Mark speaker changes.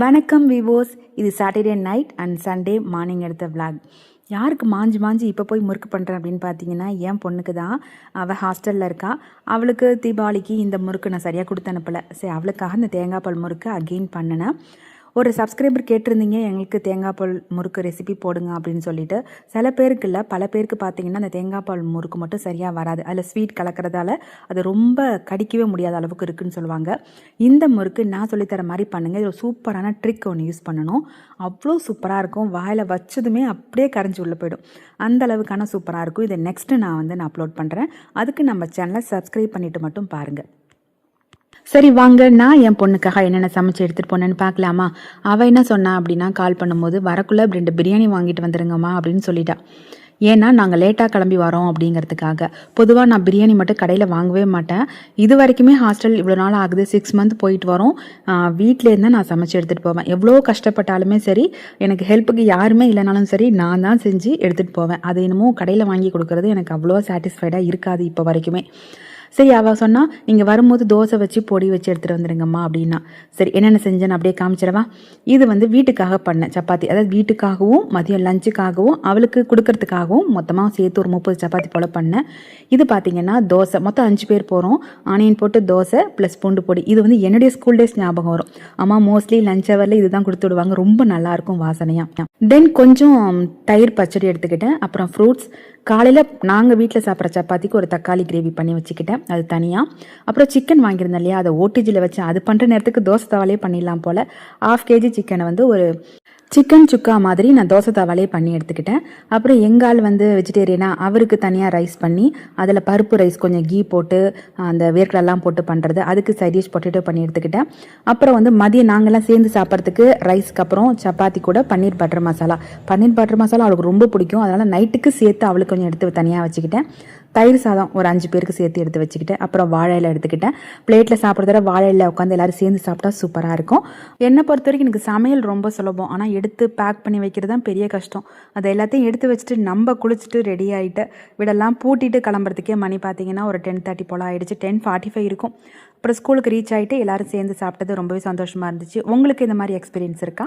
Speaker 1: வணக்கம் விவோஸ். இது Saturday night and Sunday morning எடுத்த விளாக். யாருக்கு மாஞ்சி இப்போ போய் முறுக்கு பண்ணுறேன் அப்படின்னு பார்த்தீங்கன்னா என் பொண்ணுக்கு தான். அவள் ஹாஸ்டலில் இருக்கா. அவளுக்கு தீபாவளிக்கு இந்த முறுக்கு நான் சரியாக கொடுத்து அனுப்பலை. சரி, அவளுக்காக இந்த தேங்காய் பால் முறுக்கு அகெயின் பண்ணினேன். ஒரு சப்ஸ்கிரைபர் கேட்டிருந்தீங்க, எங்களுக்கு தேங்காய் பால் முறுக்கு ரெசிபி போடுங்க அப்படின்னு சொல்லிட்டு. சில பேருக்கு இல்லை, பல பேருக்கு பார்த்தீங்கன்னா அந்த தேங்காய் பால் முறுக்கு மட்டும் சரியாக வராது. அதில் ஸ்வீட் கலக்கிறதால அது ரொம்ப கடிக்கவே முடியாத அளவுக்கு இருக்குதுன்னு சொல்லுவாங்க. இந்த முறுக்கு நான் சொல்லித்தர மாதிரி பண்ணுங்கள். இது சூப்பரான ட்ரிக் ஒன்று யூஸ் பண்ணணும். அவ்வளோ சூப்பராக இருக்கும். வாயில் வச்சதுமே அப்படியே கரைஞ்சி உள்ளே போயிடும். அந்த அளவுக்கான சூப்பராக இருக்கும். இதை நெக்ஸ்ட்டு நான் அப்லோட் பண்ணுறேன். அதுக்கு நம்ம சேனலை சப்ஸ்கிரைப் பண்ணிவிட்டு மட்டும் பாருங்கள். சரி வாங்க, நான் என் பொண்ணுக்காக என்னென்ன சமைச்சு எடுத்துகிட்டு போனேன்னு பார்க்கலாமா. அவள் என்ன சொன்னா அப்படின்னா, கால் பண்ணும்போது வரக்குள்ளே 2 பிரியாணி வாங்கிட்டு வந்துருங்கம்மா அப்படின்னு சொல்லிட்டா. ஏன்னா நாங்கள் லேட்டாக கிளம்பி வரோம் அப்படிங்கிறதுக்காக. பொதுவாக நான் பிரியாணி மட்டும் கடையில் வாங்கவே மாட்டேன். இது வரைக்குமே ஹாஸ்டல் இவ்வளோ நாள் ஆகுது, 6 மந்த் போயிட்டு வரோம். வீட்டிலேருந்து நான் சமைச்சு எடுத்துகிட்டு போவேன். எவ்வளோ கஷ்டப்பட்டாலுமே சரி, எனக்கு ஹெல்ப்புக்கு யாருமே இல்லைனாலும் சரி, நான் தான் செஞ்சு எடுத்துகிட்டு போவேன். அது என்னமோ கடையில் வாங்கி கொடுக்குறது எனக்கு அவ்வளோ சாட்டிஸ்ஃபைடாக இருக்காது இப்போ வரைக்குமே. சரி, அவள் சொன்னால் நீங்கள் வரும்போது தோசை வச்சு பொடி வச்சு எடுத்துகிட்டு வந்துடுங்கம்மா அப்படின்னா. சரி, என்னென்ன செஞ்சேன்னு அப்படியே காமிச்சிடவா. இது வீட்டுக்காக பண்ணேன் சப்பாத்தி. அதாவது வீட்டுக்காகவும் மதியம் லஞ்சுக்காகவும் அவளுக்கு கொடுக்கறதுக்காகவும் மொத்தமாக சேர்த்து ஒரு 30 சப்பாத்தி போல் பண்ணேன். இது பார்த்திங்கன்னா தோசை. மொத்தம் 5 பேர் போகிறோம். ஆனியன் போட்டு தோசை ப்ளஸ் பூண்டு பொடி. இது என்னுடைய ஸ்கூல் டேஸ் ஞாபகம் வரும். அம்மா மோஸ்ட்லி லஞ்ச் ஹவரில் இதுதான் கொடுத்து விடுவாங்க. ரொம்ப நல்லாயிருக்கும் வாசனையாக. தென் கொஞ்சம் தயிர் பச்சடி எடுத்துக்கிட்டேன். அப்புறம் ஃப்ரூட்ஸ். காலையில் நாங்கள் வீட்டில் சாப்பிட்ற சப்பாத்திக்கு ஒரு தக்காளி கிரேவி பண்ணி வச்சுக்கிட்டேன், அது தனியாக. அப்புறம் சிக்கன் வாங்கியிருந்தேன் இல்லையா, அதை ஓடிஜியில் வச்சு அது பண்ணுற நேரத்துக்கு தோசை தவாலே பண்ணிடலாம் போல். 1/2 kg சிக்கனை ஒரு சிக்கன் சுக்கா மாதிரி நான் தோசை தவாலே பண்ணி எடுத்துக்கிட்டேன். அப்புறம் எங்கால் வெஜிடேரியனா, அவருக்கு தனியாக ரைஸ் பண்ணி அதில் பருப்பு ரைஸ் கொஞ்சம் கீ போட்டு அந்த வேர்க்கடலாம் போட்டு பண்ணுறது, அதுக்கு சைடிஷ் பொட்டேட்டோ பண்ணி எடுத்துக்கிட்டேன். அப்புறம் மதியம் நாங்கள்லாம் சேர்ந்து சாப்பிட்றதுக்கு ரைஸ்க்கு அப்புறம் சப்பாத்தி கூட பன்னீர் பட்டர் மசாலா. பன்னீர் பட்டர் மசாலா அவளுக்கு ரொம்ப பிடிக்கும். அதனால் நைட்டுக்கு சேர்த்து அவளுக்கு கொஞ்சம் எடுத்து தனியாக வச்சுக்கிட்டேன். தயிர் சாதம் ஒரு 5 பேருக்கு சேர்த்து எடுத்து வச்சுக்கிட்டேன். அப்புறம் வாழை இலை எடுத்துக்கிட்டேன். பிளேட்டில் சாப்பிட்றத வாழை இலை உட்காந்து எல்லோரும் சேர்ந்து சாப்பிட்டா சூப்பராக இருக்கும். என்னை பொறுத்த வரைக்கும் எனக்கு சமையல் ரொம்ப சுலபம். ஆனால் எடுத்து பேக் பண்ணி வைக்கிறது தான் பெரிய கஷ்டம். அதை எல்லாத்தையும் எடுத்து வச்சுட்டு நம்ம குளிச்சுட்டு ரெடி ஆகிட்டு வீடெல்லாம் பூட்டிட்டு கிளம்புறதுக்கே மணி பார்த்திங்கன்னா ஒரு 10:30 போல் ஆகிடுச்சு. 10:45 இருக்கும். அப்புறம் ஸ்கூலுக்கு ரீச் ஆகிட்டு எல்லோரும் சேர்ந்து சாப்பிட்டது ரொம்பவே சந்தோஷமாக இருந்துச்சு. உங்களுக்கு இந்த மாதிரி எக்ஸ்பீரியன்ஸ் இருக்கா?